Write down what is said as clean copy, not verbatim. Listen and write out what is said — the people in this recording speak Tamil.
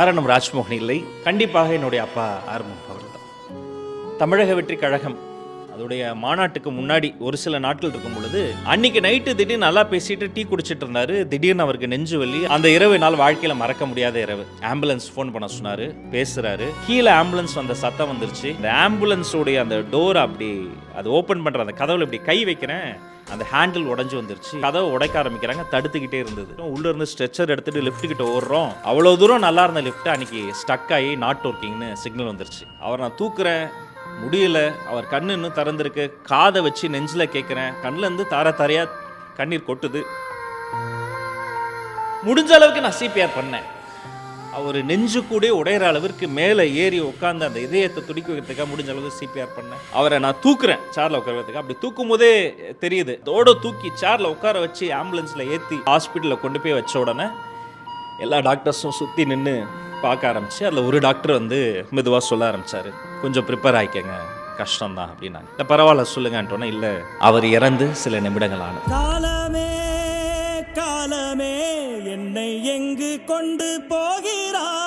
ஆரணம் ராஜ்மோகன் இல்லை, கண்டிப்பாக என்னுடைய அப்பா ஆர்மோகன் அவர்கள் தான். தமிழக வெற்றி கழகம் அதோடைய மாநாட்டுக்கு முன்னாடி ஒரு சில நாட்கள் இருக்கும் பொழுது அன்னைக்கு நைட்டு திடீர்னு நல்லா பேசிட்டு டீ குடிச்சிட்டு இருந்தாரு. திடீர்னு அவருக்கு நெஞ்சு வலி. அந்த இரவு நாள் வாழ்க்கையில மறக்க முடியாத இரவு. ஆம்புலன்ஸ் ஃபோன் பண்ண சொன்னாரு, பேசுறாரு. கீழே ஆம்புலன்ஸ் வந்த சத்தம் வந்துருச்சு. இந்த ஆம்புலன்ஸோடைய அந்த டோர் அப்படி அது ஓபன் பண்ற அந்த கதவுல இப்படி கை வைக்கிறேன், அந்த ஹேண்டில் உடஞ்சு வந்துருச்சு. கதவை உடைக்க ஆரம்பிக்கிறாங்க, தடுத்துக்கிட்டே இருந்தது. உள்ள இருந்து ஸ்ட்ரெச்சர் எடுத்துட்டு லிஃப்ட் கிட்ட ஓடுறோம். அவ்வளவு தூரம் நல்லா இருந்த லிஃப்ட் அன்னைக்கு ஸ்டக் ஆகி நாட் ஒர்க்கிங்னு சிக்னல் வந்துருச்சு. அவர் நான் தூக்குறேன், முடியல. அவர் கண்ணு இன்னும் திறந்திருக்கு. காதை வச்சு நெஞ்சில் கேட்குறேன். கண்ணுல இருந்து தார தாரையா கண்ணீர் கொட்டுது. முடிஞ்ச அளவுக்கு நான் சிபிஆர் பண்ணேன். அவர் நெஞ்சு கூட உடையிற அளவிற்கு மேலே ஏறி உட்காந்து அந்த இதயத்தை துடிக்க வைக்கிறதுக்காக முடிஞ்ச அளவுக்கு சிபிஆர் பண்ணேன். அவரை நான் தூக்குறேன், சேர்ல உட்கார வைக்கிறதுக்கு. அப்படி தூக்கும் போதே தெரியுது, தோட தூக்கி சேர்ல உட்கார வச்சு ஆம்புலன்ஸ்ல ஏற்றி ஹாஸ்பிட்டலில் கொண்டு போய் வச்ச உடனே எல்லா டாக்டர்ஸும் சுற்றி நின்று பார்க்க ஆரம்பிச்சு. அதில் ஒரு டாக்டர் வந்து மெதுவாக சொல்ல ஆரம்பிச்சாரு, கொஞ்சம் ப்ரிப்பேர் ஆகிக்கங்க, கஷ்டம்தான் அப்படின்னாங்க. இல்லை பரவாயில்ல சொல்லுங்கன்ட்டோன்னா, இல்லை அவர் இறந்து சில நிமிடங்கள் ஆனது. காலமே காலமே என்னை எங்கு கொண்டு போகிறாய்?